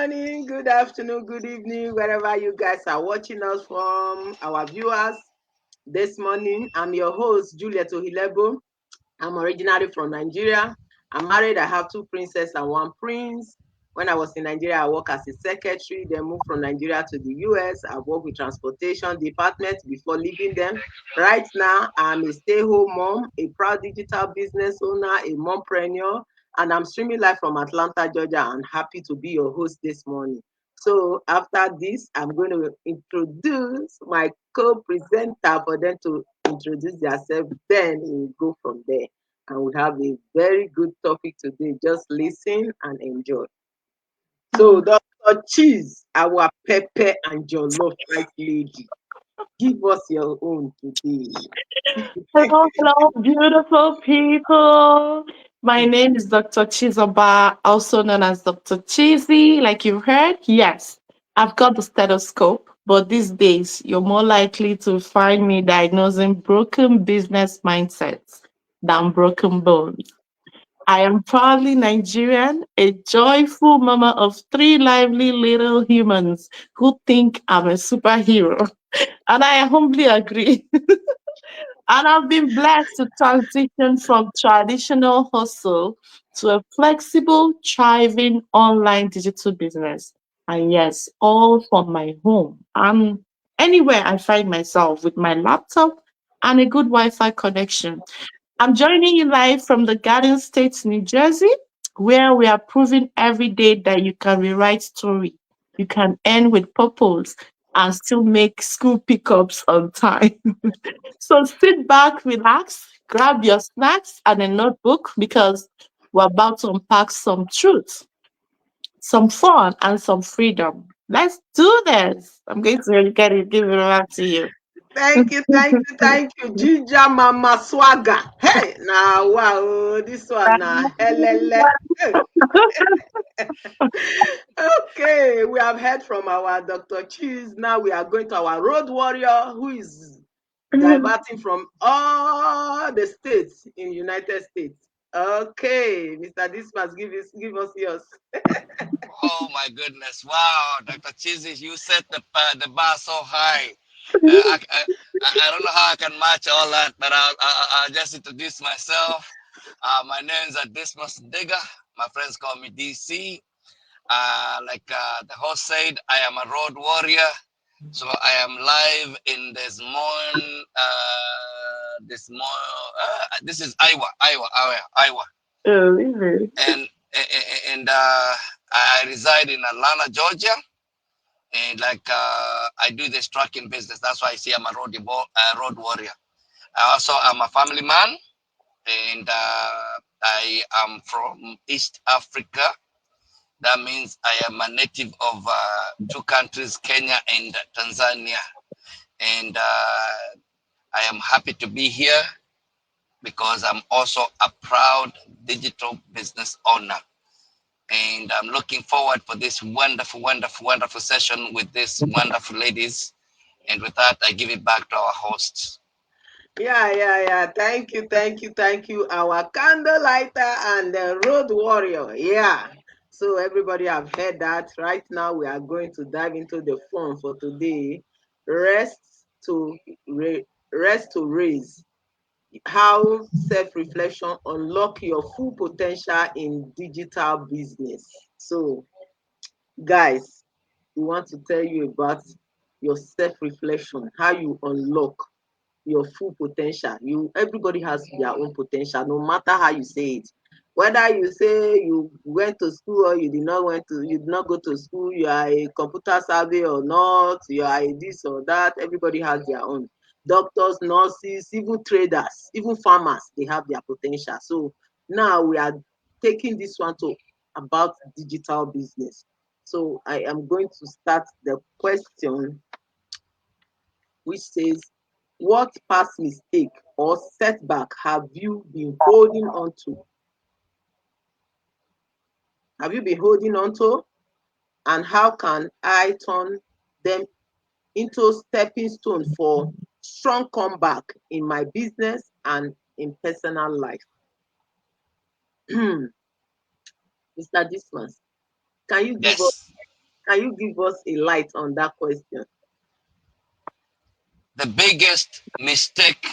morning, good afternoon, good evening, wherever you guys are watching us from, our viewers. This morning, I'm your host, Juliet Ohilebo. I'm originally from Nigeria. I'm married. I have two princesses and one prince. When I was in Nigeria, I worked as a secretary, then moved from Nigeria to the US. I worked with transportation department before leaving them. Right now, I'm a stay-home mom, a proud digital business owner, a mompreneur, and I'm streaming live from Atlanta, Georgia. I'm happy to be your host this morning. So after this, I'm going to introduce my co-presenter for them to introduce themselves. Then we'll go from there. And we have a very good topic today. Just listen and enjoy. So, Dr. Cheese, our pepper and jollof rice lady, give us your own today. Hello, hello, beautiful people. My name is Dr. Chizoba, also known as Dr. Cheesy. Like you heard, yes, I've got the stethoscope, but these days you're more likely to find me diagnosing broken business mindsets than broken bones. I am proudly Nigerian, a joyful mama of three lively little humans who think I'm a superhero. And I humbly agree. And I've been blessed to transition from traditional hustle to a flexible, thriving online digital business. And yes, all from my home and anywhere I find myself with my laptop and a good Wi Fi connection. I'm joining you live from the Garden State, New Jersey, where we are proving every day that you can rewrite story, you can end with purpose, and still make school pickups on time. So sit back, relax, grab your snacks and a notebook because we're about to unpack some truth, some fun, and some freedom. Let's do this. I'm going to give it back to you. Thank you, Ginger Mama Swagger. Hey, now wow, this one now, helele. Okay, we have heard from our Dr. Cheese. Now we are going to our road warrior who is diverting from all the states in United States. Okay, Mr. Dismas, give us yours. Oh my goodness! Wow, Dr. Cheesy, you set the bar so high. I don't know how I can match all that, but I'll just introduce myself. My name is Dismas Digger. My friends call me DC. The host said, I am a road warrior. So I am live in this is Iowa, Oh, really? and I reside in Atlanta, Georgia, and I do this trucking business. That's why I say I'm a road warrior. I also am a family man, and I am from East Africa. That means I am a native of two countries, Kenya and Tanzania, and I am happy to be here because I'm also a proud digital business owner. And I'm looking forward for this wonderful session with these wonderful ladies. And with that, I give it back to our hosts. Yeah. Thank you. Our candle lighter and the road warrior. Yeah. So everybody have heard that. Right now we are going to dive into the fun for today. Rest to rest to raise. How self-reflection unlock your full potential in digital business. So guys, we want to tell you about your self-reflection, how you unlock your full potential. Everybody has their own potential, no matter how you say it. Whether you say you went to school or you did not go to school, you are a computer savvy or not, you are a this or that, everybody has their own. Doctors, nurses, even traders, even farmers, they have their potential. So now we are taking this one to about digital business. So I am going to start the question which says, what past mistake or setback have you been holding on to? Have you been holding on to? And how can I turn them into stepping stone for strong comeback in my business and in personal life? Mr. Dismas, can you give us Yes. Can you give us a light on that question? The biggest mistake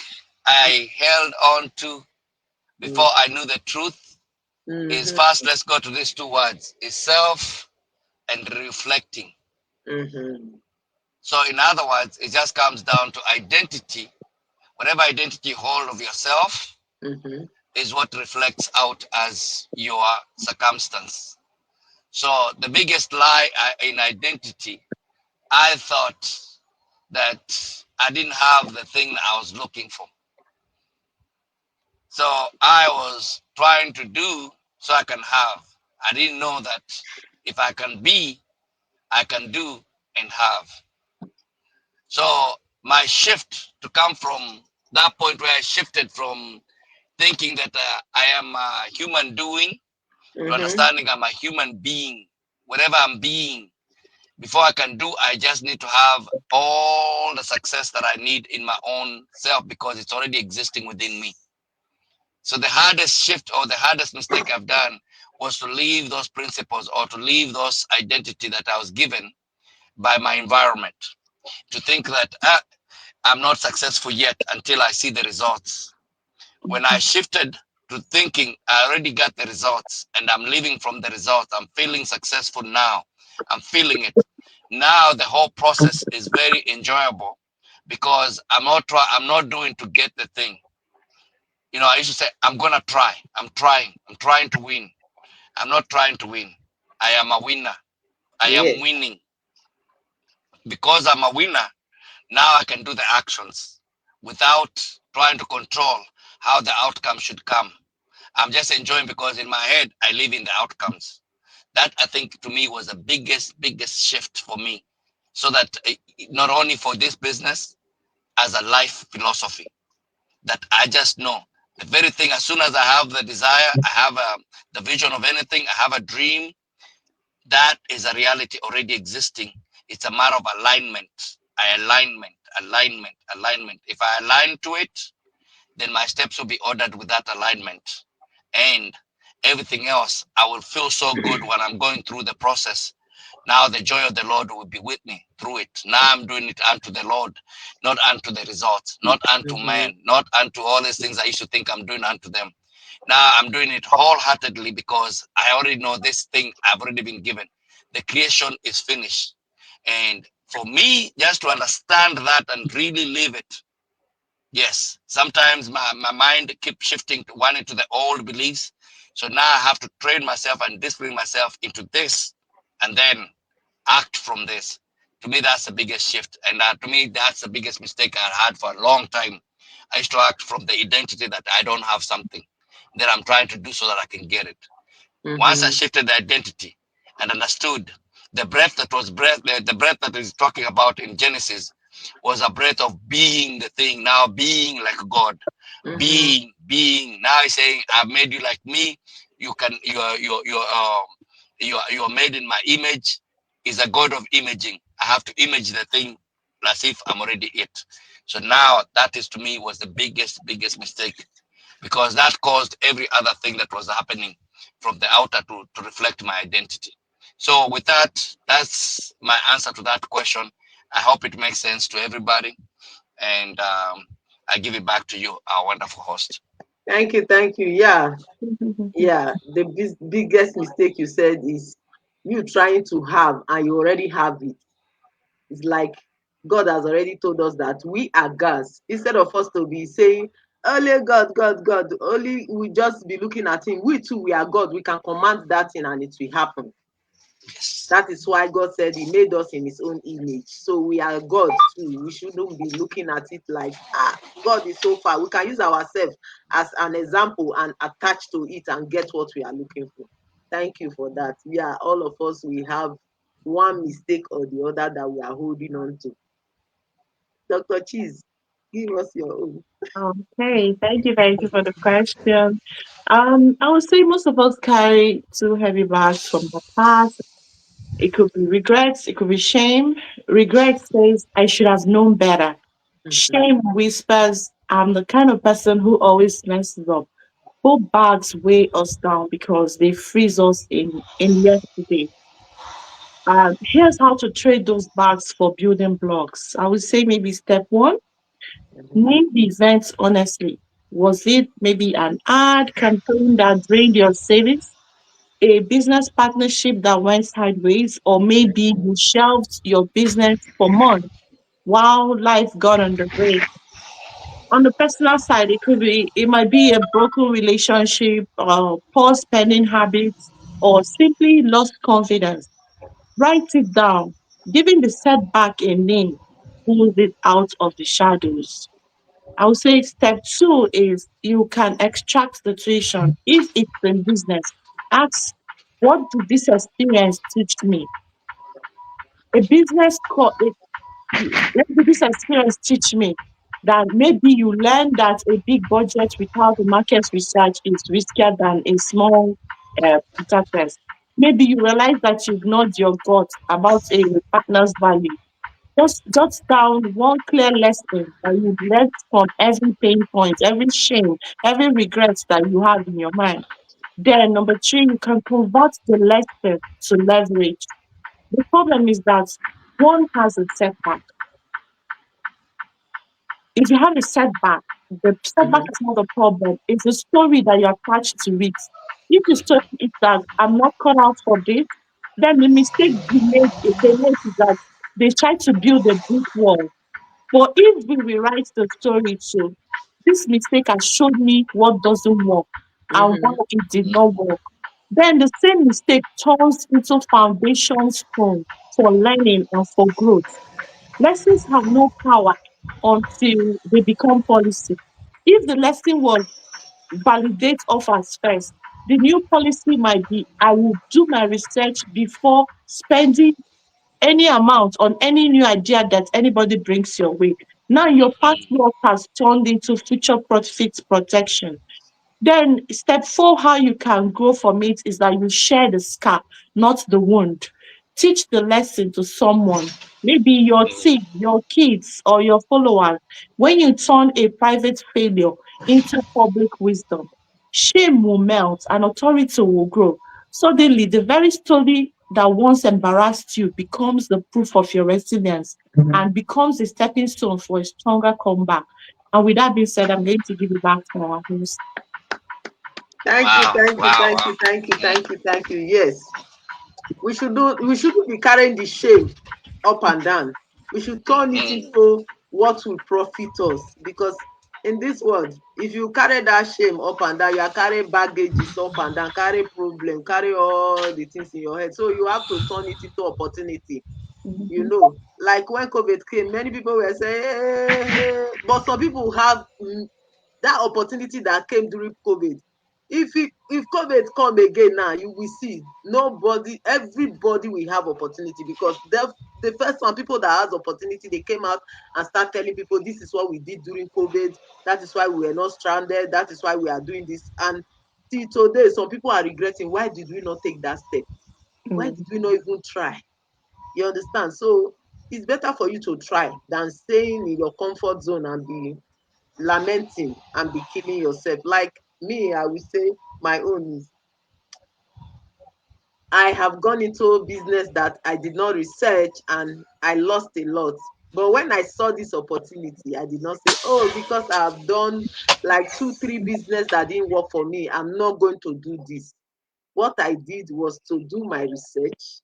I held on to Mm, before I knew the truth is, mhm, first, let's go to these two words, is self and reflecting. mhm, So, in other words, it just comes down to identity. Whatever identity you hold of yourself mhm, is what reflects out as your circumstance. So, the biggest lie in identity, I thought that I didn't have the thing that I was looking for. So I was trying to do so I can have. I didn't know that if I can be, I can do and have. So my shift to come from that point where I shifted from thinking that I am a human doing to mhm, understanding I'm a human being. Whatever I'm being, before I can do, I just need to have all the success that I need in my own self because it's already existing within me. So the hardest shift or the hardest mistake I've done was to leave those principles or to leave those identity that I was given by my environment. To think that I'm not successful yet until I see the results. When I shifted to thinking I already got the results and I'm living from the results, I'm feeling successful now. I'm feeling it. Now the whole process is very enjoyable because I'm not doing to get the thing. I used to say, I'm gonna try. I'm trying to win. I'm not trying to win. I am a winner. I am yes. winning. Because I'm a winner, now I can do the actions without trying to control how the outcome should come. I'm just enjoying because in my head I live in the outcomes. That, I think, to me was the biggest shift for me. So that not only for this business, as a life philosophy, that I just know the very thing. As soon as I have the desire, I have the vision of anything, I have a dream, that is a reality already existing. It's a matter of alignment. Alignment. If I align to it, then my steps will be ordered with that alignment. And everything else, I will feel so good when I'm going through the process. Now the joy of the Lord will be with me through it. Now I'm doing it unto the Lord, not unto the results, not unto Mhm, man, not unto all these things I used to think I'm doing unto them. Now I'm doing it wholeheartedly because I already know this thing I've already been given. The creation is finished. And for me, just to understand that and really live it, yes, sometimes my mind keeps shifting to one into the old beliefs. So now I have to train myself and discipline myself into this and then act from this. To me, that's the biggest shift. And to me, that's the biggest mistake I had for a long time. I used to act from the identity that I don't have something that I'm trying to do so that I can get it. Once I mhm, shifted the identity and understood the breath that was breath, the breath that is talking about in Genesis was a breath of being the thing, now being like God, mhm, being. Now he's saying, I've made you like me. You can, you are made in my image. Is a God of imaging. I have to image the thing as if I'm already it. So now that is to me was the biggest mistake because that caused every other thing that was happening from the outer to reflect my identity. So with that, that's my answer to that question. I hope it makes sense to everybody. And I give it back to you, our wonderful host. thank you, thank you. Yeah, yeah. The biggest mistake you said is you trying to have and you already have it. It's like God has already told us that we are gods. Instead of us to be saying, only God, God, God, only we just be looking at Him. We too, we are God. We can command that thing and it will happen. Yes. That is why God said He made us in His own image. So we are God too. We shouldn't be looking at it like, God is so far. We can use ourselves as an example and attach to it and get what we are looking for. Thank you for that. Yeah, all of us, we have one mistake or the other that we are holding on to. Dr. Cheese, give us your own. Okay, thank you for the question. I would say most of us carry two heavy bags from the past. It could be regrets, it could be shame. Regret says, I should have known better. Mhm, Shame whispers, I'm the kind of person who always messes up. Both bags weigh us down because they freeze us in yesterday. Here's how to trade those bags for building blocks. I would say maybe step one, Mhm. name the event honestly. Was it maybe an ad campaign that drained your savings, a business partnership that went sideways, or maybe you shelved your business for months while life got on the break? On the personal side, it might be a broken relationship, poor spending habits, or simply lost confidence. Write it down. Giving the setback a name pulls it out of the shadows. I would say step two is you can extract the tuition. If it's in business, ask, what did this experience teach me? A business let this experience teach me that maybe you learn that a big budget without the market research is riskier than a small beta test. Maybe you realize that you ignored your gut about a partner's value. Just jot down one clear lesson that you learned from every pain point, every shame, every regret that you have in your mind. Then, number three, you can convert the lesson to leverage. The problem is that one has a setback. If you have a setback, the setback Mhm. is not a problem. It's the story that you're attached to it. If the story is that I'm not cut out for this, then the mistake they made is that they try to build a brick wall. But if we rewrite the story to this mistake has shown me what doesn't work and why Mhm. it did not work, then the same mistake turns into foundation stone for learning and for growth. Lessons have no power until they become policy. If the lesson was validate offers first, the new policy might be I will do my research before spending any amount on any new idea that anybody brings your way. Now your past work has turned into future profit protection. Then step four, how you can grow from it is that you share the scar, not the wound. Teach the lesson to someone, maybe your team, your kids, or your followers. When you turn a private failure into public wisdom, shame will melt and authority will grow. Suddenly, the very story that once embarrassed you becomes the proof of your resilience and becomes a stepping stone for a stronger comeback. And with that being said, I'm going to give it back to our host. Thank you, Wow, thank you, wow, thank wow. you, thank you, Mm, thank you, thank you. Yes, we shouldn't be carrying the shame up and down. We should turn it mm, into what will profit us. Because in this world, if you carry that shame up and down, you are carrying baggages up and down, carry problem, carry all the things in your head. So you have to turn it into opportunity. You Mhm. know, like when COVID came, many people were saying, hey, but some people have that opportunity that came during COVID. If COVID come again now, you will see nobody, everybody will have opportunity, because the first one, people that has opportunity, they came out and start telling people this is what we did during COVID. That is why we were not stranded. That is why we are doing this. And till today, some people are regretting, why did we not take that step? Why did Mm. we not even try? You understand? So it's better for you to try than staying in your comfort zone and be lamenting and be killing yourself. Like me, I will say my own is I have gone into business that I did not research and I lost a lot. But when I saw this opportunity, I did not say, oh, because I have done like two, three business that didn't work for me, I'm not going to do this. What I did was to do my research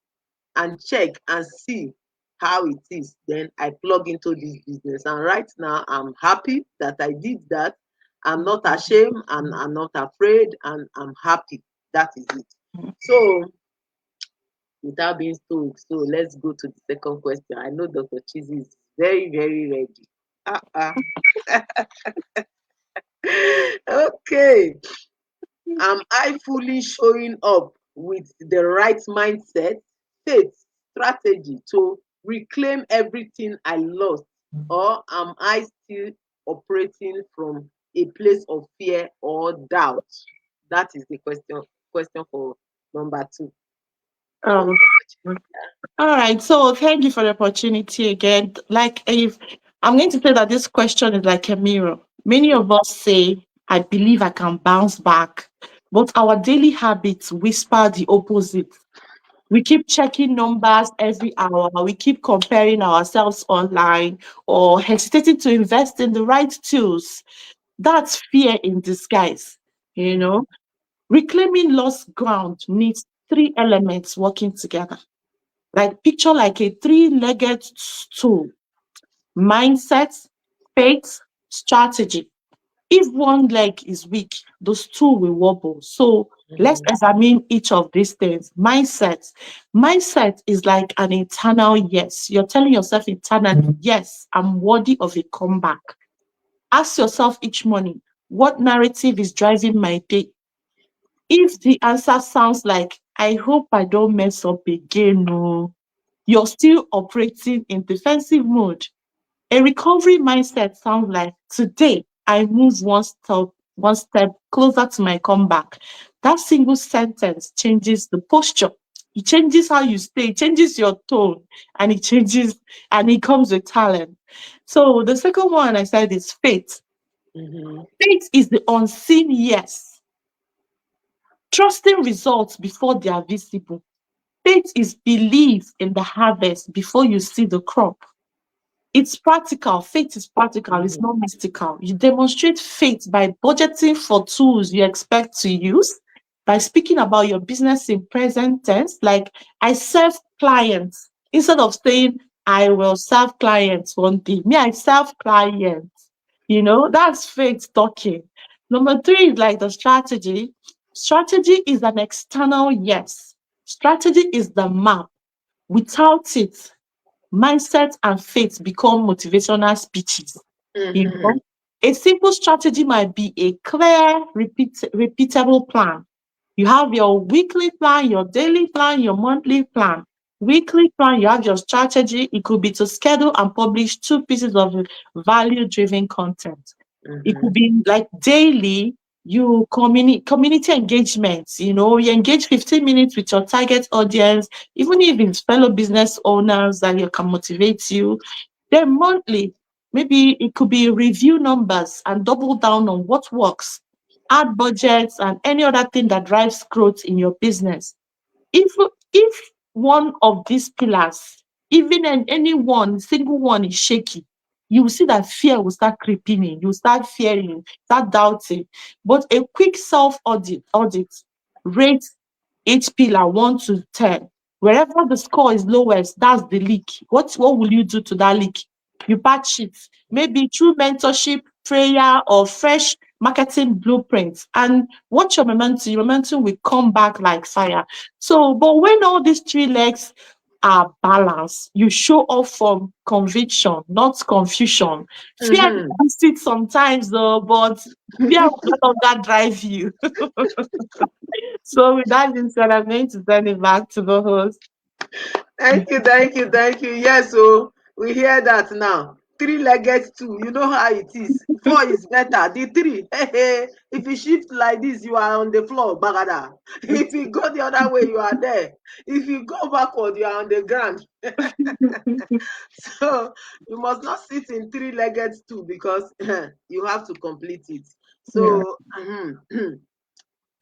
and check and see how it is. Then I plug into this business. And right now, I'm happy that I did that. I'm not ashamed and I'm not afraid and I'm happy. That is it. So, without being told, so let's go to the second question. I know Dr. Chizzy is very, very ready. Uh-uh. Okay. Am I fully showing up with the right mindset, faith, strategy to reclaim everything I lost? Or am I still operating from a place of fear or doubt? That is the question for number two. Oh, Um, all right. So thank you for the opportunity again. Like if I'm going to say that this question is like a mirror. Many of us say, I believe I can bounce back, but our daily habits whisper the opposite. We keep checking numbers every hour. We keep comparing ourselves online or hesitating to invest in the right tools. That's fear in disguise. You know, reclaiming lost ground needs three elements working together. Like picture like a three-legged stool: mindset, faith, strategy. If one leg is weak, the stool will wobble. So let's Mhm. examine each of these things. Mindset. Mindset is like an internal yes. You're telling yourself internally, yes, I'm worthy of a comeback. Ask yourself each morning, what narrative is driving my day? If the answer sounds like, I hope I don't mess up again, no, you're still operating in defensive mode. A recovery mindset sounds like, today I move one step closer to my comeback. That single sentence changes the posture. It changes how you stay, it changes your tone, and it changes and it comes with talent. So the second one I said is faith. Mhm. Faith is the unseen yes, trusting results before they are visible. Faith is belief in the harvest before you see the crop. It's practical. Faith is practical. It's Mhm. not mystical. You demonstrate faith by budgeting for tools you expect to use, by speaking about your business in present tense, like I serve clients, instead of saying I will serve clients one day. Me, I serve clients. That's faith talking. Number three is like the strategy. Strategy is an external yes. Strategy is the map. Without it, mindset and faith become motivational speeches. You Mhm. know, a simple strategy might be a clear, repeatable plan. You have your weekly plan, your daily plan, your monthly plan. Weekly plan, you have your strategy. It could be to schedule and publish 2 pieces of value driven content. It could Mhm. be like daily, you community engagement. You engage 15 minutes with your target audience, even if it's fellow business owners that you can motivate you. Then monthly, maybe it could be review numbers and double down on what works, add budgets and any other thing that drives growth in your business. If one of these pillars, even any one single one, is shaky, you will see that fear will start creeping in. You start fearing, start doubting. But a quick self audit rate each pillar 1 to 10. Wherever the score is lowest, that's the leak. What will you do to that leak? You patch it, maybe through mentorship, prayer, or fresh marketing blueprints, and watch your momentum. Your momentum will come back like fire. So, but when all these three legs are balanced, you show up from conviction, not confusion. Fear Mhm. can sit sometimes though, but fear will no longer drive you. So with that being said, I'm going to send it back to the host. Thank you, thank you, thank you. Yes, so we hear that now. Three-legged stool, you know how it is. Four is better. The three, hey, hey, if you shift like this, you are on the floor, bagada. If you go the other way, you are there. If you go backward, you are on the ground. So you must not sit in three-legged stool because you have to complete it. Yeah. So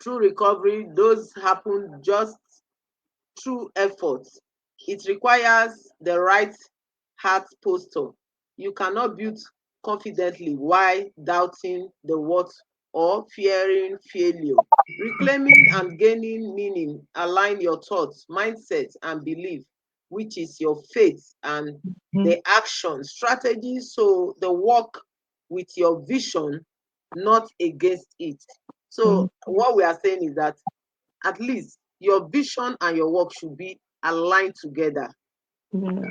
true recovery, those happen just through effort. It requires the right heart posture. You cannot build confidently while doubting the what or fearing failure. Reclaiming and gaining meaning align your thoughts, mindset, and belief, which is your faith and Mhm. the action strategy. So the work with your vision, not against it. Mhm. So what we are saying is that at least your vision and your work should be aligned together. Yeah.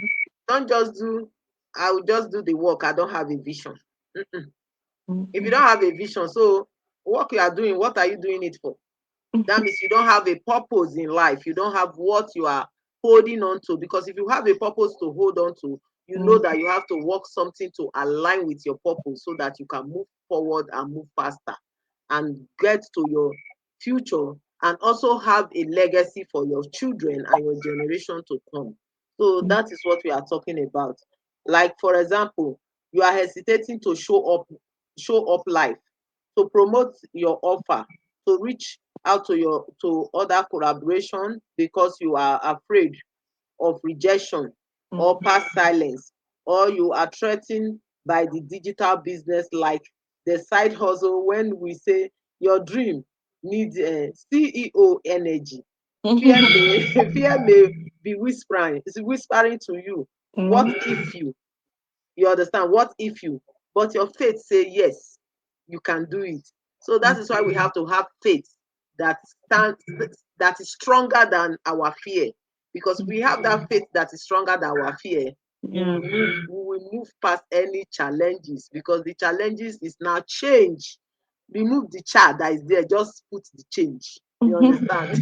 Don't just do, I will just do the work. I don't have a vision. Mm-mm. If you Mhm. don't have a vision, so what you are doing, what are you doing it for? That means you don't have a purpose in life. You don't have what you are holding on to. Because if you have a purpose to hold on to, you know Mhm. that you have to work something to align with your purpose so that you can move forward and move faster and get to your future and also have a legacy for your children and your generation to come. So Mhm. that is what we are talking about. Like for example, you are hesitating to show up live, to promote your offer, to reach out to other collaboration because you are afraid of rejection or past silence, or you are threatened by the digital business like the side hustle when we say your dream needs CEO energy. Fear may fear may be whispering to you, what if you understand? What if you? But your faith say yes, you can do it. So that is why we have to have faith that stands that is stronger than our fear. Because we have that faith that is stronger than our fear, Yeah. we will move past any challenges because the challenges is now change. Remove the child that is there, just put the change. You understand?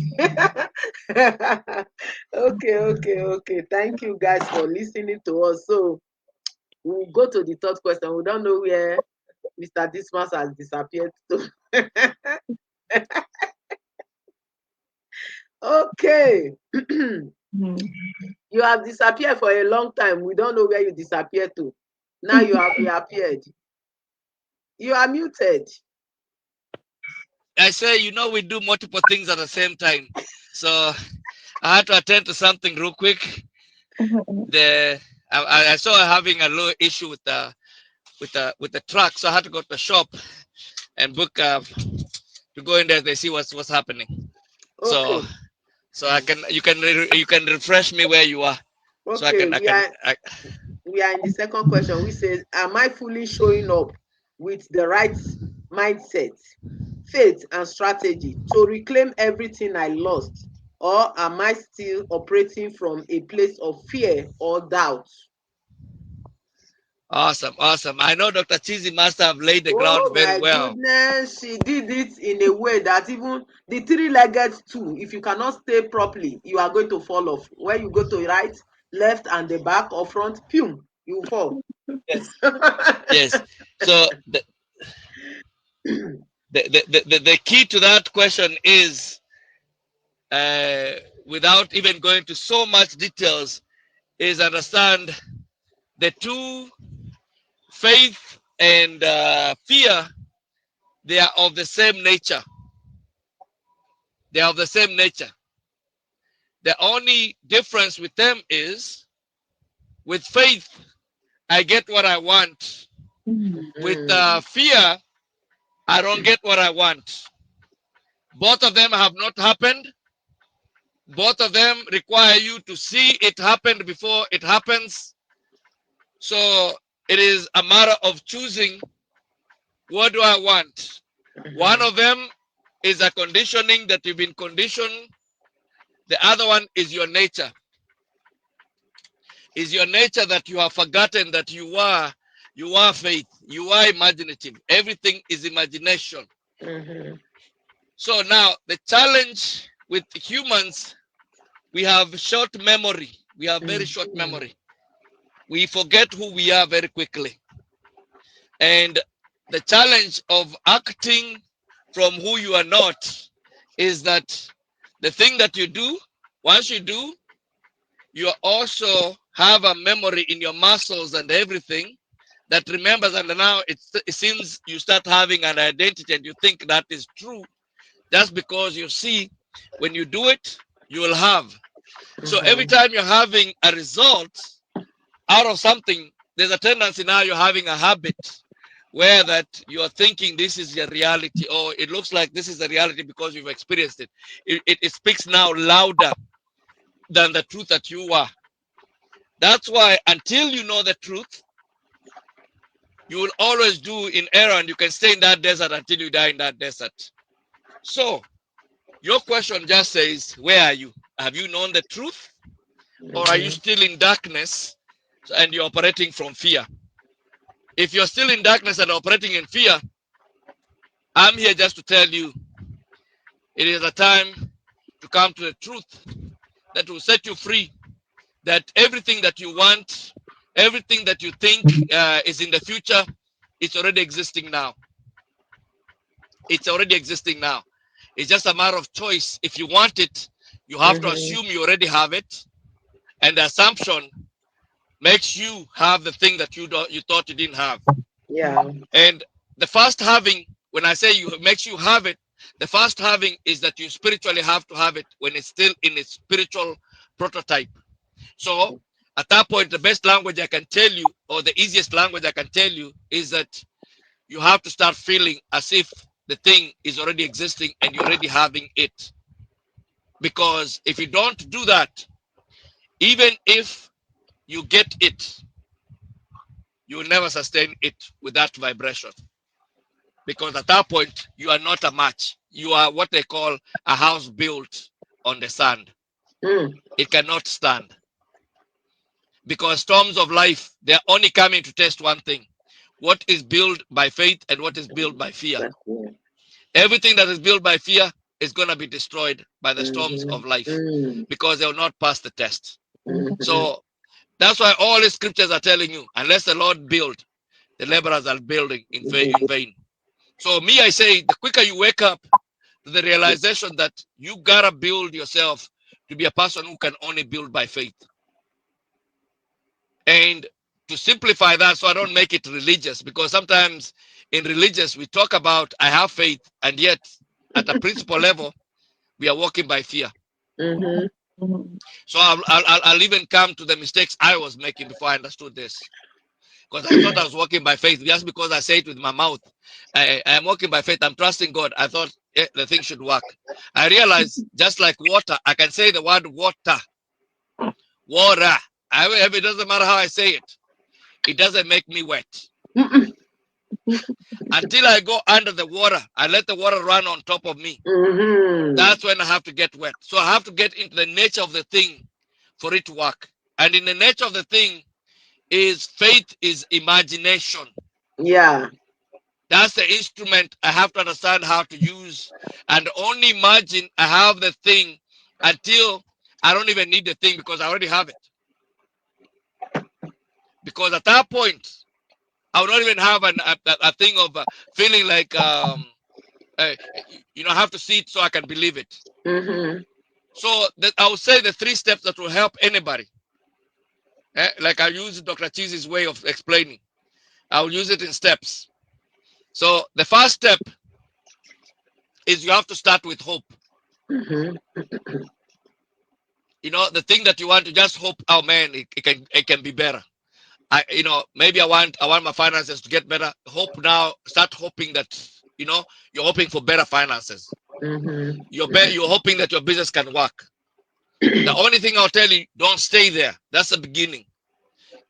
Okay. Thank you guys for listening to us. So we'll go to the third question. We don't know where Mr. Dismas has disappeared to. Okay. You have disappeared for a long time. We don't know where you disappeared to. Now you have reappeared. You are muted. I say, we do multiple things at the same time. So I had to attend to something real quick. I saw having a little issue with the truck, so I had to go to the shop and book to go in there. They see what's happening. So Okay. you can refresh me where you are, so I Okay. can I can I, We are in the second question, which says, am I fully showing up with the right mindset, faith, and strategy to reclaim everything I lost? Or am I still operating from a place of fear or doubt? awesome. I know Dr. Cheesy must have laid the ground Oh very my well. goodness, she did it in a way that even the three-legged stool, if you cannot stay properly, you are going to fall off. When you go to right, left, and the back or front, pum, you fall. Yes, yes. So the key to that question is, uh, without even going to so much details, is understand the two, faith and fear. They are of the same nature. They are of the same nature. The only difference with them is, with faith, I get what I want. With fear, I don't get what I want. Both of them have not happened. Both of them require you to see it happen before it happens. So it is a matter of choosing, what do I want? One of them is a conditioning that you've been conditioned. The other one is your nature. Is your nature that you have forgotten that you are faith, you are imaginative. Everything is imagination. So now the challenge with humans, we have short memory. We have very short memory. We forget who we are very quickly. And the challenge of acting from who you are not is that the thing that you do, once you do, you also have a memory in your muscles and everything that remembers. And now it seems you start having an identity and you think that is true just because you see when you do it, you will have. So every time you're having a result out of something, there's a tendency now you're having a habit where that you're thinking this is your reality, or it looks like this is the reality because you've experienced it. It speaks now louder than the truth that you are. That's why until you know the truth, you will always do in error, and you can stay in that desert until you die in that desert. So your question just says, where are you? Have you known the truth, or are you still in darkness and you're operating from fear? If you're still in darkness and operating in fear, I'm here just to tell you it is a time to come to the truth that will set you free. That everything that you want, everything that you think is in the future, it's already existing now. It's already existing now. It's just a matter of choice. If you want it, you have to assume you already have it, and the assumption makes you have the thing that you thought you didn't have. Yeah. And the first having, when I say you makes you have it, The first having is that you spiritually have to have it when it's still in its spiritual prototype. So at that point, the best language I can tell you, or the easiest language I can tell you, is that you have to start feeling as if the thing is already existing and you're already having it. Because if you don't do that, even if you get it, you will never sustain it with that vibration. Because at that point, you are not a match. You are what they call a house built on the sand. Mm. It cannot stand. Because storms of life, they're only coming to test one thing: what is built by faith and what is built by fear. That's it. Everything that is built by fear is going to be destroyed by the storms Mhm. of life, Mm. because they will not pass the test. Mhm. So that's why all the scriptures are telling you, unless the Lord build, the laborers are building in vain. So me, I say, the quicker you wake up to the realization that you gotta build yourself to be a person who can only build by faith. And to simplify that, so I don't make it religious, because sometimes in religious we talk about I have faith, and yet at a principle level we are walking by fear. Mhm. Mhm. So I'll even come to the mistakes I was making before I understood this, because I thought I was walking by faith just because I say it with my mouth. I am walking by faith. I'm trusting God. I thought the thing should work. I realized, just like water, I can say the word water, water. It doesn't matter how I say it. It doesn't make me wet. Mm-mm. Until I go under the water, I let the water run on top of me. Mhm. That's when I have to get wet. So I have to get into the nature of the thing for it to work. And in the nature of the thing is faith is imagination. Yeah. That's the instrument I have to understand how to use, and only imagine I have the thing until I don't even need the thing, because I already have it. Because at that point, I will not even have a thing of feeling like, uh, I have to see it so I can believe it. Mhm. So I would say the 3 steps that will help anybody. Like I use Dr. Cheesy's way of explaining. I will use it in steps. So the first step is you have to start with hope. Mhm. The thing that you want to just hope, oh man, it can be better. Maybe I want my finances to get better. Hope now, start hoping that you know you're hoping for better finances. Mhm. You're hoping that your business can work. The only thing I'll tell you, don't stay there. That's the beginning.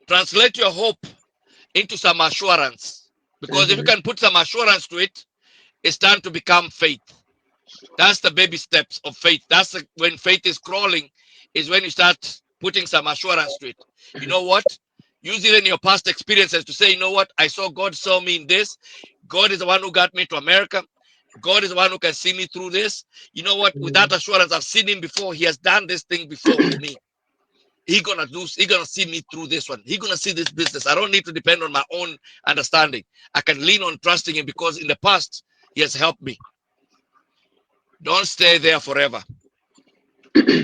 Translate your hope into some assurance. Because if you Mhm. can put some assurance to it, it's time to become faith. That's the baby steps of faith. When faith is crawling, is when you start putting some assurance to it. You know what? Use even your past experiences to say, you know what? I saw God saw me in this. God is the one who got me to America. God is the one who can see me through this. You know what? With that Mhm. assurance, I've seen him before. He has done this thing before with me. He gonna see me through this one. He gonna see this business. I don't need to depend on my own understanding. I can lean on trusting him, because in the past he has helped me. Don't stay there forever.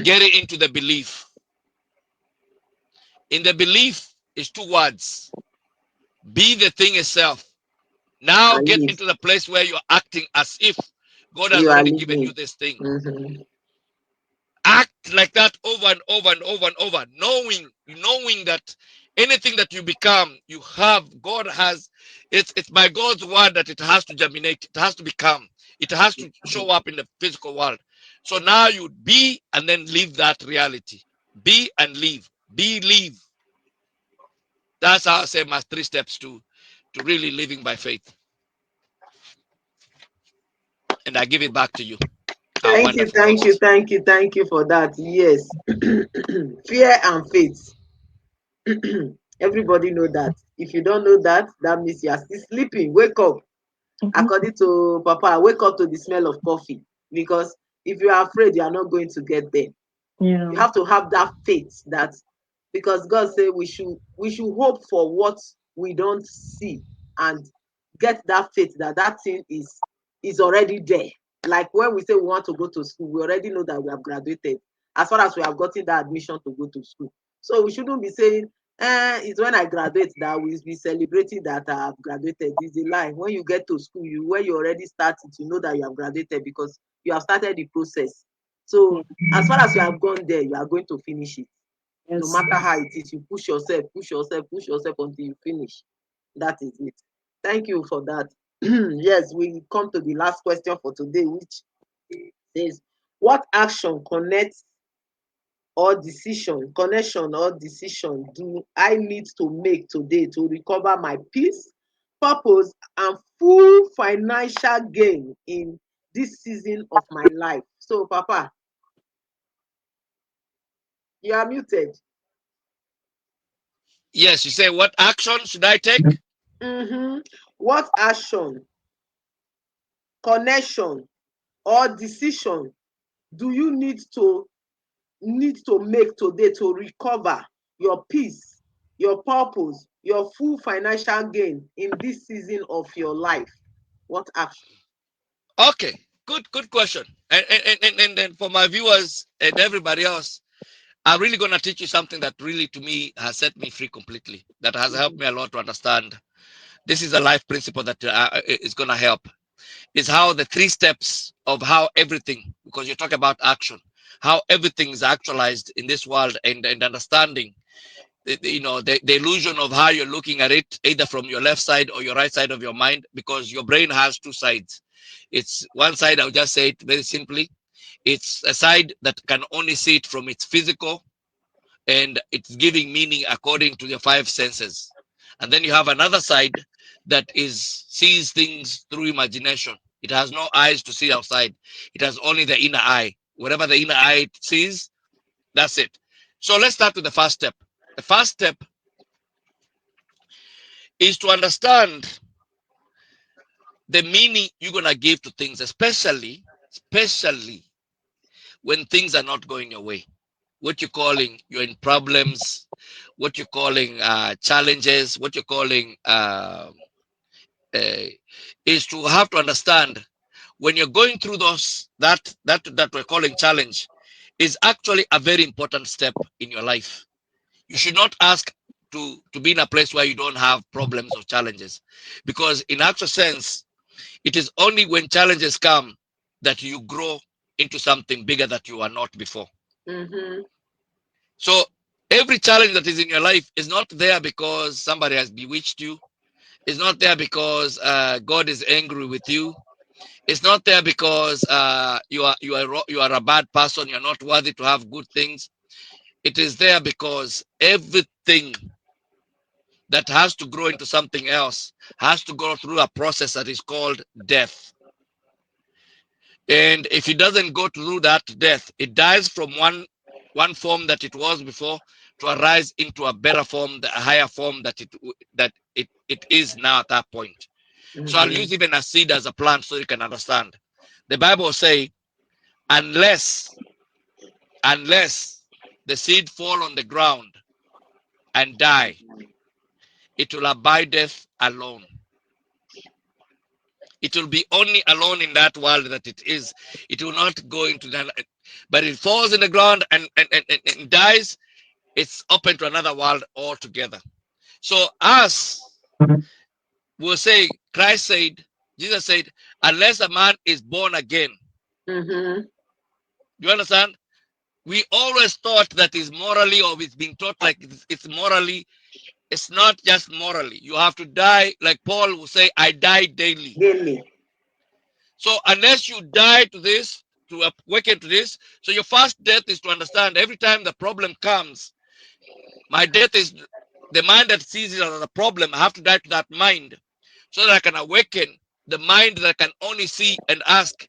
Get it into the belief. In the belief is 2 words: be the thing itself. Now And get live. into the place where you're acting as if God has You are already given you living. this thing. Mhm. Act like that over and over and over and over, knowing that anything that you become, you have. God has. It's by God's word that it has to germinate. It has to become. It has to show up in the physical world. So now you be and then live that reality. Be and live. Be, live. That's how I say my 3 steps to really living by faith. And I give it back to you, our Thank you, wonderful thank you, host. thank you, thank you for that. Yes. Fear and faith. Everybody know that. If you don't know that, that means you are still sleeping. Wake up. Mhm. According to Papa, wake up to the smell of coffee. Because if you are afraid, you are not going to get there. Yeah. You have to have that faith that, because God said we should hope for what we don't see, and get that faith that that thing is already there. Like when we say we want to go to school, we already know that we have graduated, as far as we have gotten that admission to go to school. So we shouldn't be saying It's when I graduate that we'll be celebrating that I have graduated. It's a lie. When you get to school, when you already started, you know that you have graduated because you have started the process. So as far as you have gone there, you are going to finish it. No Yes. matter how it is, you push yourself, push yourself, push yourself until you finish. That is it. Thank you for that. Yes, we come to the last question for today, which says, what action connects or decision, connection or decision do I need to make today to recover my peace, purpose, and full financial gain in this season of my life? So, Papa, you are muted. Yes, you say, what action should I take? Mm-hmm. What action, connection, or decision do you need to make today to recover your peace, your purpose, your full financial gain in this season of your life? What action? Okay, good question. And for my viewers and everybody else, I'm really going to teach you something that really to me has set me free completely, that has helped Mhm, me a lot to understand. This is a life principle that is going to help. Is how the three steps of how everything, because you talk about action, how everything is actualized in this world, and understanding the illusion of how you're looking at it, either from your left side or your right side of your mind, because your brain has two sides. It's one side, I'll just say it very simply, it's a side that can only see it from its physical, and it's giving meaning according to the five senses. And then you have another side that is sees things through imagination. It has no eyes to see outside, it has only the inner eye. Whatever the inner eye sees, that's it. So let's start with the first step. The first step is to understand the meaning you're going to give to things, especially when things are not going your way. What you're calling, you're in problems, what you're calling challenges, what you're calling uh, is to have to understand when you're going through those, that we're calling challenge, is actually a very important step in your life. You should not ask to be in a place where you don't have problems or challenges, because in actual sense, it is only when challenges come that you grow into something bigger that you are not before. mhm, So every challenge that is in your life is not there because somebody has bewitched you. It's not there because God is angry with you. It's not there because you are a bad person. You're not worthy to have good things. It is there because everything that has to grow into something else has to go through a process that is called death. And if it doesn't go through that death, it dies from one form that it was before to arise into a better form, a higher form that it is now at that point. So I'll mhm, use even a seed as a plant so you can understand. The Bible say, unless unless the seed fall on the ground and die, it will abideth alone. It will be only alone in that world that it is. It will not go into that, but it falls in the ground and dies. It's open to another world altogether. So us will say, Christ said, Jesus said, unless a man is born again. mhm. You understand? We always thought that is morally, or it's been taught like it's morally. It's not just morally. You have to die, like Paul will say, I die daily. Daily. So unless you die to this, to awaken to this, so your first death is to understand every time the problem comes, my death is the mind that sees it as a problem. I have to die to that mind so that I can awaken the mind that can only see and ask,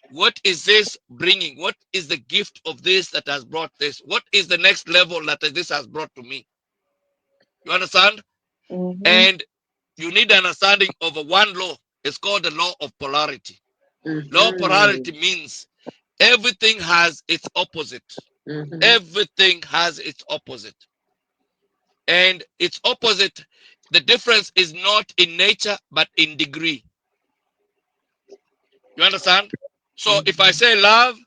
what is this bringing? What is the gift of this that has brought this? What is the next level that this has brought to me? You understand? Mm-hmm. And you need an understanding of one law. It's called the law of polarity. Law of Mhm, polarity means everything has its opposite. mhm, Everything has its opposite. And its opposite, the difference is not in nature, but in degree. You understand? So if I mhm, say love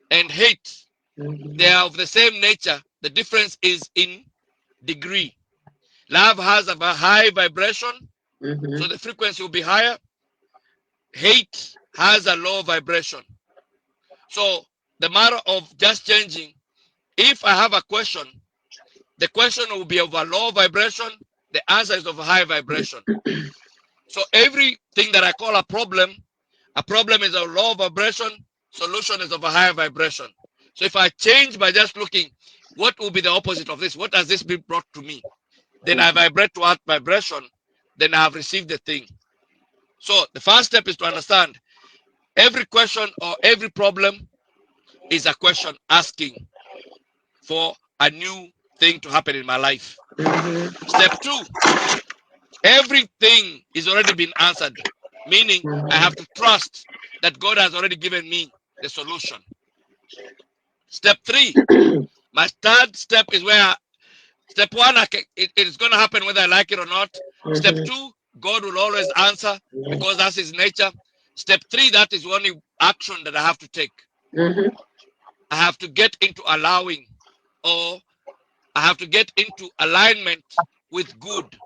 and hate, they mhm, are of the same nature. The difference is in degree. Love has a high vibration, Mm-hmm. so the frequency will be higher. Hate has a low vibration. So the matter of just changing, if I have a question, the question will be of a low vibration, the answer is of a high vibration. So everything that I call a problem is a low vibration, solution is of a higher vibration. So if I change by just looking, what will be the opposite of this? What has this been brought to me? Then I vibrate to that vibration, then I have received the thing. So the first step is to understand every question or every problem is a question asking for a new thing to happen in my life. Mm-hmm. Step two, everything is already been answered, meaning I have to trust that God has already given me the solution. Step three, my third step is where step one, it is going to happen whether I like it or not. Step Mm-hmm. two, God will always answer because that's his nature. Step three, that is only action that I have to take. Mm-hmm. I have to get into allowing, or I have to get into alignment with good,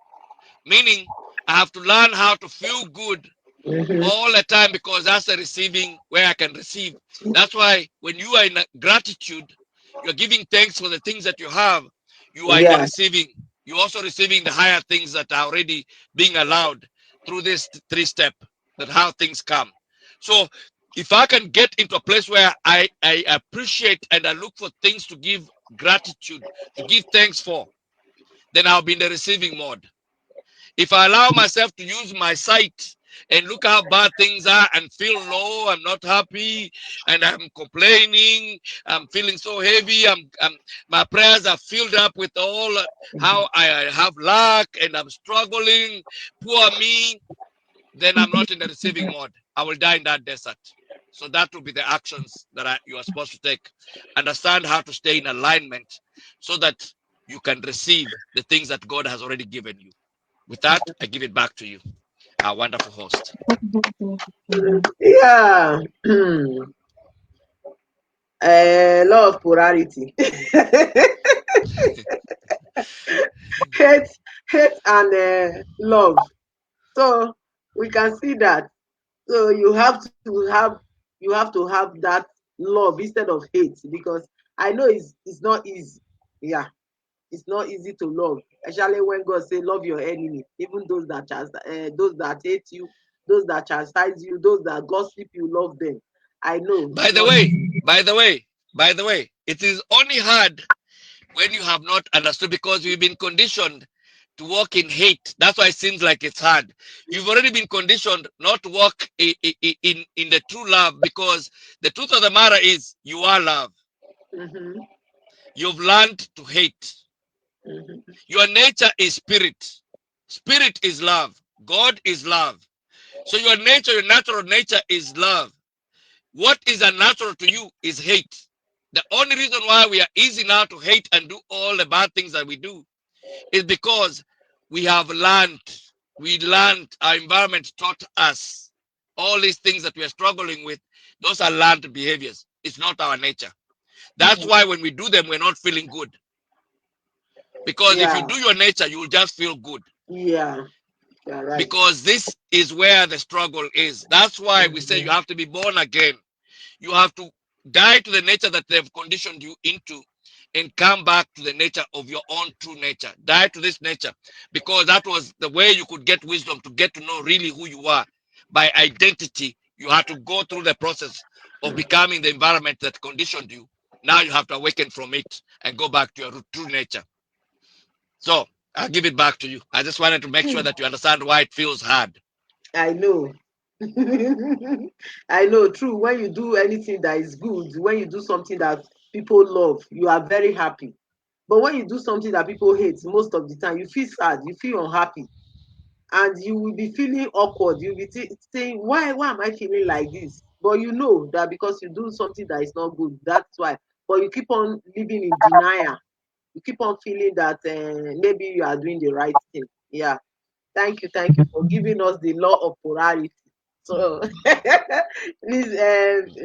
meaning I have to learn how to feel good Mm-hmm. all the time because that's the receiving where I can receive. That's why when you are in gratitude, you're giving thanks for the things that you have, you are in the Yeah. receiving. You're also receiving the higher things that are already being allowed through this three step, that how things come. So if I can get into a place where I appreciate and I look for things to give gratitude, to give thanks for, then I'll be in the receiving mode. If I allow myself to use my sight and look how bad things are and feel low, I'm not happy, and I'm complaining, I'm feeling so heavy, my prayers are filled up with all how I have lack and I'm struggling, poor me, then I'm not in the receiving mode. I will die in that desert. So that will be the actions that you are supposed to take. Understand how to stay in alignment so that you can receive the things that God has already given you. With that, I give it back to you, our wonderful host. Yeah. Law of polarity. hate, hate and love. So we can see that. So you have to have that love instead of hate, because I know it's not easy. Yeah, it's not easy to love, especially when God say love your enemy, even those that hate you, those that chastise you, those that gossip you, love them. I know it's By the not way, easy. by the way, by the way, it is only hard when you have not understood because we've been conditioned to walk in hate. That's why it seems like it's hard. You've already been conditioned not to walk in the true love because the truth of the matter is you are love. Mm-hmm, You've learned to hate. mm-hmm, Your nature is spirit. Spirit is love. God is love. So your nature, your natural nature is love. What is unnatural to you is hate. The only reason why we are easy now to hate and do all the bad things that we do is because we have learned, our environment taught us all these things that we are struggling with. Those are learned behaviors. It's not our nature. That's why when we do them, we're not feeling good. Because if you yeah, do your nature, you will just feel good. yeah, you're right. Because this is where the struggle is. That's why we say you Mm-hmm. have to be born again. You have to die to the nature that they've conditioned you into and come back to the nature of your own true nature. Die to this nature because that was the way you could get wisdom to get to know really who you are. By identity, you had to go through the process of becoming the environment that conditioned you. Now you have to awaken from it and go back to your true nature. So I'll give it back to you. I just wanted to make sure that you understand why it feels hard. I know. I know, true. When you do anything that is good, when you do something that people love, you are very happy. But when you do something that people hate, most of the time, you feel sad, you feel unhappy, and you will be feeling awkward. You'll be saying, why am I feeling like this? But you know that because you do something that is not good, that's why. But you keep on living in denial. You keep on feeling that maybe you are doing the right thing. Yeah. Thank you for giving us the law of polarity. So, please,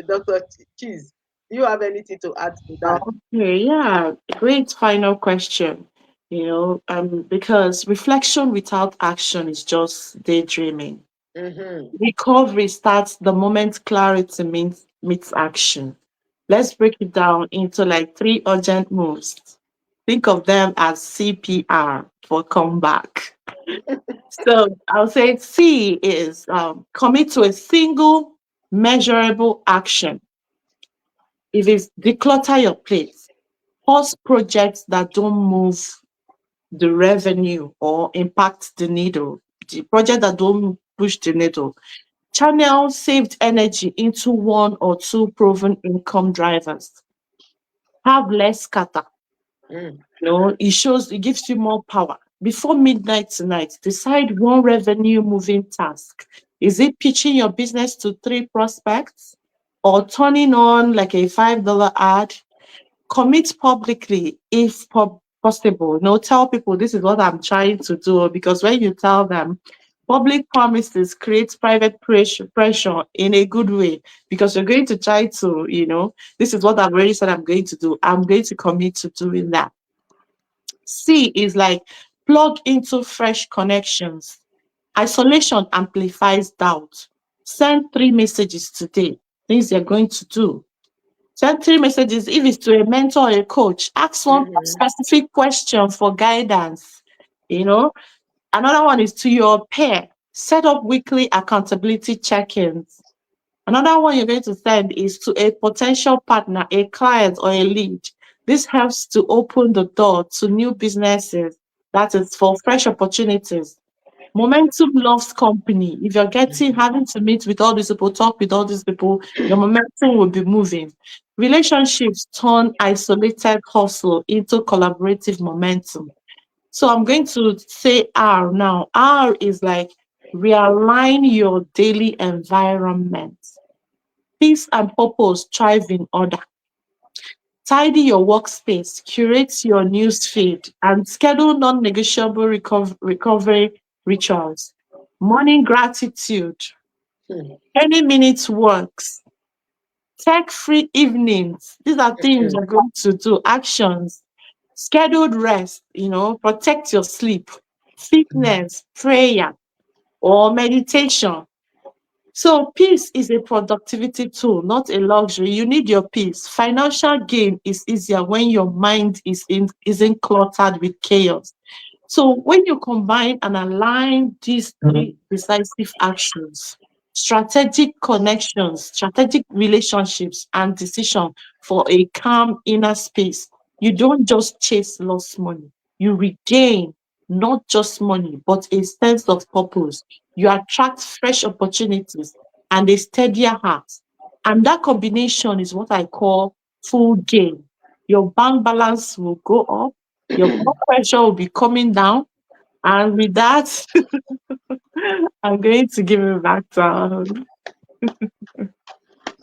Dr. Cheese, do you have anything to add to that? Okay, yeah, great final question. because reflection without action is just daydreaming. Mm-hmm. Recovery starts the moment clarity meets action. Let's break it down into like three urgent moves. Think of them as CPR for comeback. So I'll say C is commit to a single measurable action. If it's declutter your plate, pause projects that don't move the revenue or impact the needle, the project that don't push the needle. Channel saved energy into one or two proven income drivers. Have less scatter. Mm. It gives you more power. Before midnight tonight, decide one revenue moving task. Is it pitching your business to three prospects or turning on like a $5 ad? Commit publicly if possible. Tell people this is what I'm trying to do, because when you tell them, public promises creates private pressure in a good way, because you're going to try to, this is what I've already said I'm going to do. I'm going to commit to doing that. C is like plug into fresh connections. Isolation amplifies doubt. Send three messages today, things you're going to do. Send three messages. If it's to a mentor or a coach, ask one Mm-hmm. specific question for guidance. You know, Another one is to your peer. Set up weekly accountability check-ins. Another one you're going to send is to a potential partner, a client, or a lead. This helps to open the door to new businesses. That is for fresh opportunities. Momentum loves company. If you're having to meet with all these people, talk with all these people, your momentum will be moving. Relationships turn isolated hustle into collaborative momentum. So I'm going to say R now. R is like realign your daily environment. Peace and purpose thrive in order. Tidy your workspace, curate your news feed, and schedule non negotiable recovery rituals. Morning gratitude, Mm. any minute works. Tech free evenings, these are things Mm. you're going to do. Actions, scheduled rest, protect your sleep, fitness, prayer, or meditation. So peace is a productivity tool, not a luxury. You need your peace. Financial gain is easier when your mind isn't cluttered with chaos. So when you combine and align these three decisive actions, strategic connections, strategic relationships, and decision for a calm inner space, you don't just chase lost money. You regain not just money, but a sense of purpose. You attract fresh opportunities and a steadier heart. And that combination is what I call full gain. Your bank balance will go up, your blood pressure will be coming down. And with that, I'm going to give it back to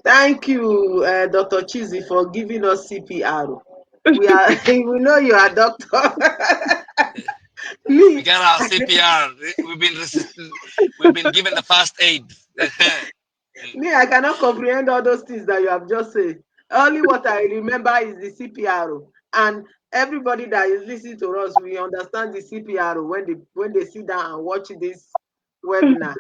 Thank you, Dr. Chizzy, for giving us CPR. We are we know you are doctor. We Me, got our CPR. We've been resisting. We've been given the first aid. I cannot comprehend all those things that you have just said. Only what I remember is the CPR. And everybody that is listening to us, we understand the CPR when they sit down and watch this webinar.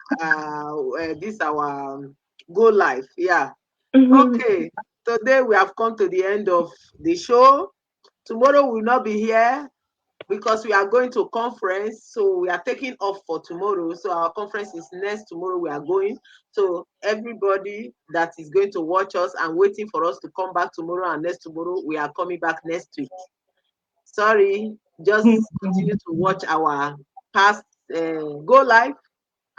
This our go live. Yeah. Okay. Today we have come to the end of the show. Tomorrow we will not be here because we are going to conference. So we are taking off for tomorrow. So our conference is next tomorrow. We are going. So everybody that is going to watch us and waiting for us to come back tomorrow and next tomorrow, we are coming back next week. Sorry, just continue to watch our past go live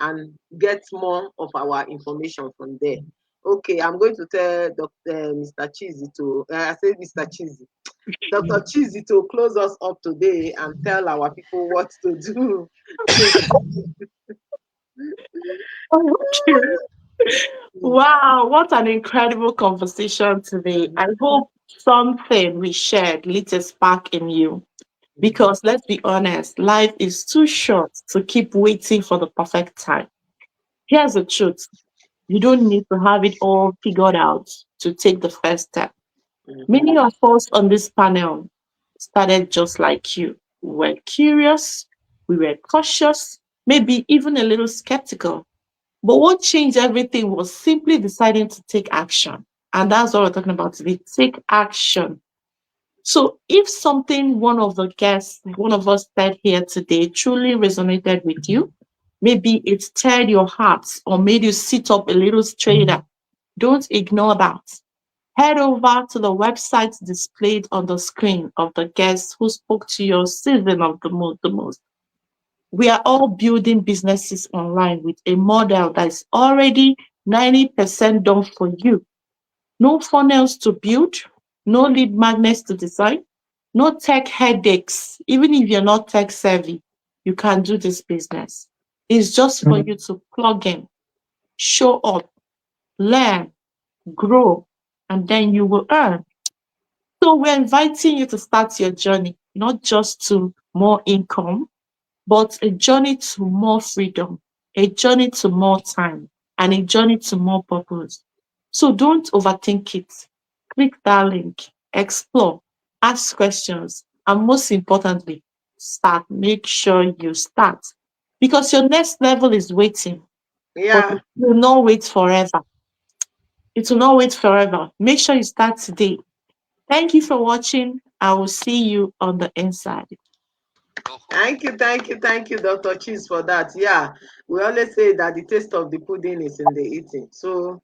and get more of our information from there. Okay, I'm going to tell Mr. Cheesy to, I say Mr. Cheesy, Dr. Cheesy to close us up today and tell our people what to do. Okay. Wow, what an incredible conversation today. I hope something we shared lit a spark in you. Because let's be honest, life is too short to keep waiting for the perfect time. Here's the truth: you don't need to have it all figured out to take the first step. Mhm. Many of us on this panel started just like you. We were curious, we were cautious, maybe even a little skeptical. But what changed everything was simply deciding to take action. And that's what we're talking about today. Take action. So if something one of the guests, one of us said here today truly resonated with you, maybe it stirred your heart or made you sit up a little straighter, don't ignore that. Head over to the website displayed on the screen of the guests who spoke to your season of the most. We are all building businesses online with a model that is already 90% done for you. No funnels to build, no lead magnets to design, no tech headaches. Even if you're not tech savvy, you can do this business. It's just for you to plug in, show up, learn, grow, and then you will earn. So we're inviting you to start your journey, not just to more income, but a journey to more freedom, a journey to more time, and a journey to more purpose. So don't overthink it. Click that link, explore, ask questions, and most importantly, start. Make sure you start because your next level is waiting, but Yeah. it will not wait forever. It will not wait forever. Make sure you start today. Thank you for watching. I will see you on the inside. Oh, Thank you, Dr. Cheese, for that. Yeah, we always say that the taste of the pudding is in the eating. So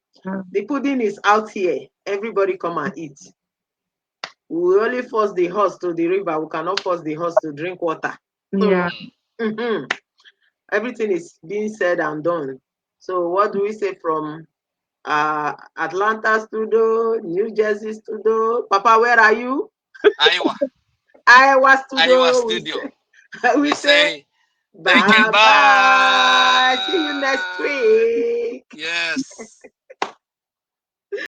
the pudding is out here. Everybody come and eat. We only force the horse to the river. We cannot force the horse to drink water. So Yeah. everything is being said and done. So what do we say from Atlanta studio, New Jersey studio? Papa, where are you? Iowa, Iowa Iowa studio. We studio. say we We say say thank you. bye bye. See you next Bye. week.